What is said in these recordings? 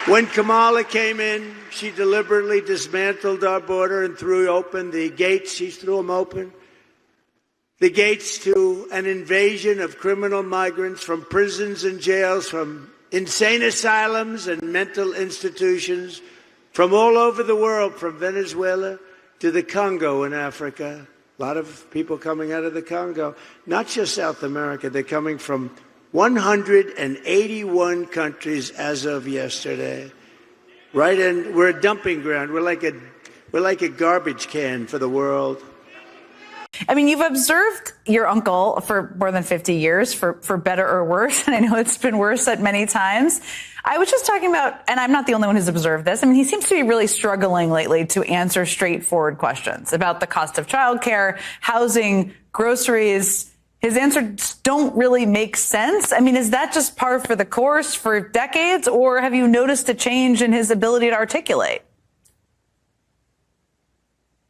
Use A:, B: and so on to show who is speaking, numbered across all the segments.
A: When Kamala came in, she deliberately dismantled our border and threw open the gates. She threw them open. The gates to an invasion of criminal migrants from prisons and jails, from insane asylums and mental institutions, from all over the world, from Venezuela to the Congo in Africa. A lot of people coming out of the Congo, not just South America. They're coming from 181 countries as of yesterday. Right, and we're a dumping ground. We're like a garbage can for the world.
B: I mean, you've observed your uncle for more than 50 years, for better or worse, and I know it's been worse at many times. I was just talking about, and I'm not the only one who's observed this, I mean, he seems to be really struggling lately to answer straightforward questions about the cost of childcare, housing, groceries. His answers don't really make sense. I mean, is that just par for the course for decades, or have you noticed a change in his ability to articulate?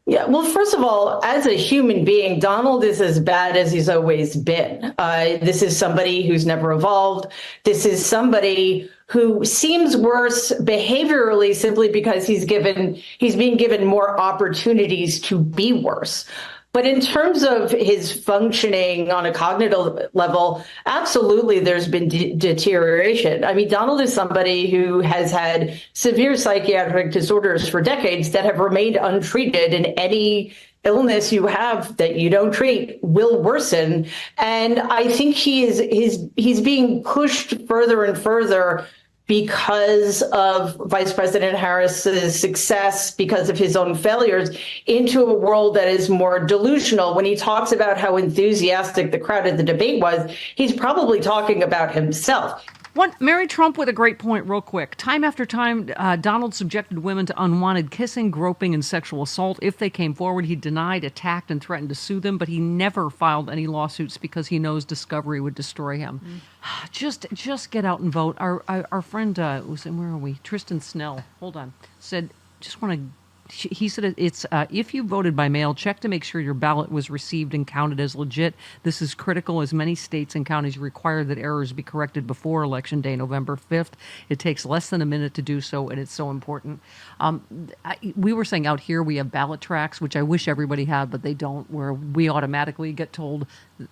C: Yeah, well, first of all, as a human being, Donald is as bad as he's always been. This is somebody who's never evolved. This is somebody who seems worse behaviorally simply because he's being given more opportunities to be worse. But in terms of his functioning on a cognitive level, absolutely there's been deterioration. I mean, Donald is somebody who has had severe psychiatric disorders for decades that have remained untreated, and any illness you have that you don't treat will worsen. And I think he's being pushed further and further because of Vice President Harris's success, because of his own failures, into a world that is more delusional. When he talks about how enthusiastic the crowd at the debate was, he's probably talking about himself.
D: Mary Trump with a great point real quick. Time after time, Donald subjected women to unwanted kissing, groping, and sexual assault. If they came forward, he denied, attacked, and threatened to sue them, but he never filed any lawsuits because he knows discovery would destroy him. Just get out and vote. Our friend, where are we? Tristan Snell, hold on, said, he said it's if you voted by mail, check to make sure your ballot was received and counted as legit. This is critical, as many states and counties require that errors be corrected before Election Day, November 5th. It takes less than a minute to do so, and it's so important. We were saying out here we have ballot tracks, which I wish everybody had, but they don't, where we automatically get told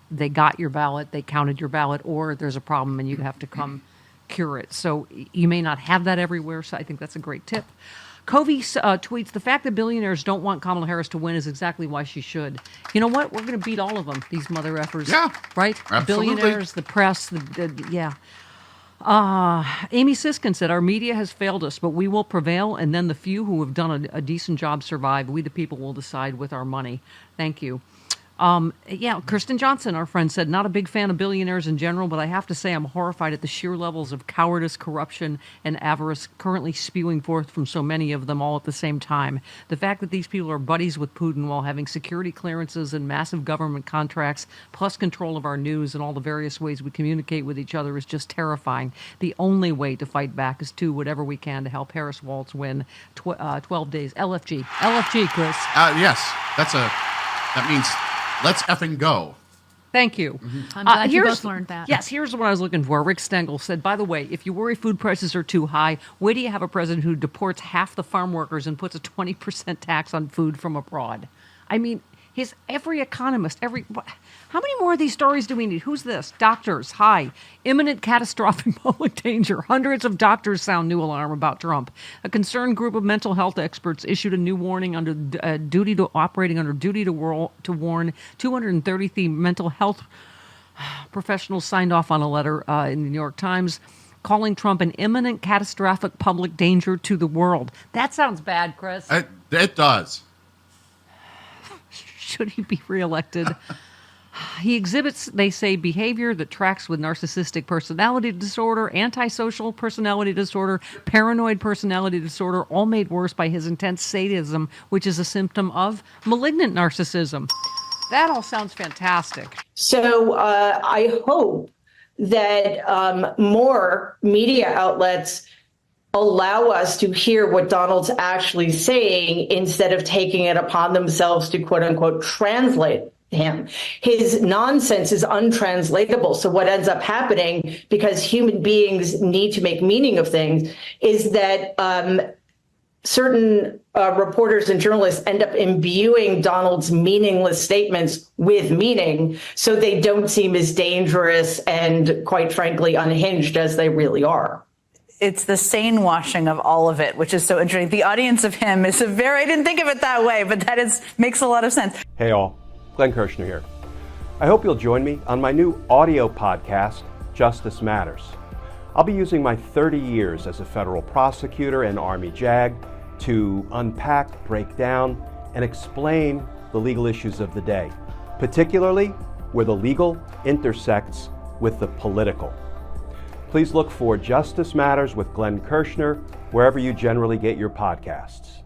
D: they got your ballot, they counted your ballot, or there's a problem and you have to come cure it. So you may not have that everywhere, so I think that's a great tip. Covey tweets, the fact that billionaires don't want Kamala Harris to win is exactly why she should. You know what? We're going to beat all of them, these mother effers.
E: Yeah.
D: Right?
E: Absolutely.
D: The billionaires, the press, yeah. Amy Siskin said, our media has failed us, but we will prevail, and then the few who have done a decent job survive. We, the people, will decide with our money. Thank you. Kirsten Johnson, our friend, said, not a big fan of billionaires in general, but I have to say I'm horrified at the sheer levels of cowardice, corruption, and avarice currently spewing forth from so many of them all at the same time. The fact that these people are buddies with Putin while having security clearances and massive government contracts, plus control of our news and all the various ways we communicate with each other is just terrifying. The only way to fight back is to do whatever we can to help Harris Waltz win 12 days. LFG, Chris.
E: Yes, that means let's effing go.
D: Thank you.
F: I'm glad you both learned that.
D: Yes, here's what I was looking for. Rick Stengel said, by the way, if you worry food prices are too high, wait till you have a president who deports half the farm workers and puts a 20% tax on food from abroad. I mean, every economist, how many more of these stories do we need? Who's this? Doctors, hi. Imminent catastrophic public danger. Hundreds of doctors sound new alarm about Trump. A concerned group of mental health experts issued a new warning under operating under duty to warn 233 mental health professionals signed off on a letter in the New York Times calling Trump an imminent catastrophic public danger to the world. That sounds bad, Chris.
E: It does.
D: Should he be reelected? He exhibits, they say, behavior that tracks with narcissistic personality disorder, antisocial personality disorder, paranoid personality disorder, all made worse by his intense sadism, which is a symptom of malignant narcissism. That all sounds fantastic.
C: So I hope that more media outlets allow us to hear what Donald's actually saying instead of taking it upon themselves to, quote unquote, translate him. His nonsense is untranslatable. So what ends up happening, because human beings need to make meaning of things, is that certain reporters and journalists end up imbuing Donald's meaningless statements with meaning, so they don't seem as dangerous and, quite frankly, unhinged as they really are.
B: It's the sane washing of all of it, which is so interesting. The audience of him is I didn't think of it that way, but makes a lot of sense.
G: Hey all, Glenn Kirshner here. I hope you'll join me on my new audio podcast, Justice Matters. I'll be using my 30 years as a federal prosecutor and Army JAG to unpack, break down, and explain the legal issues of the day, particularly where the legal intersects with the political. Please look for Justice Matters with Glenn Kirshner wherever you generally get your podcasts.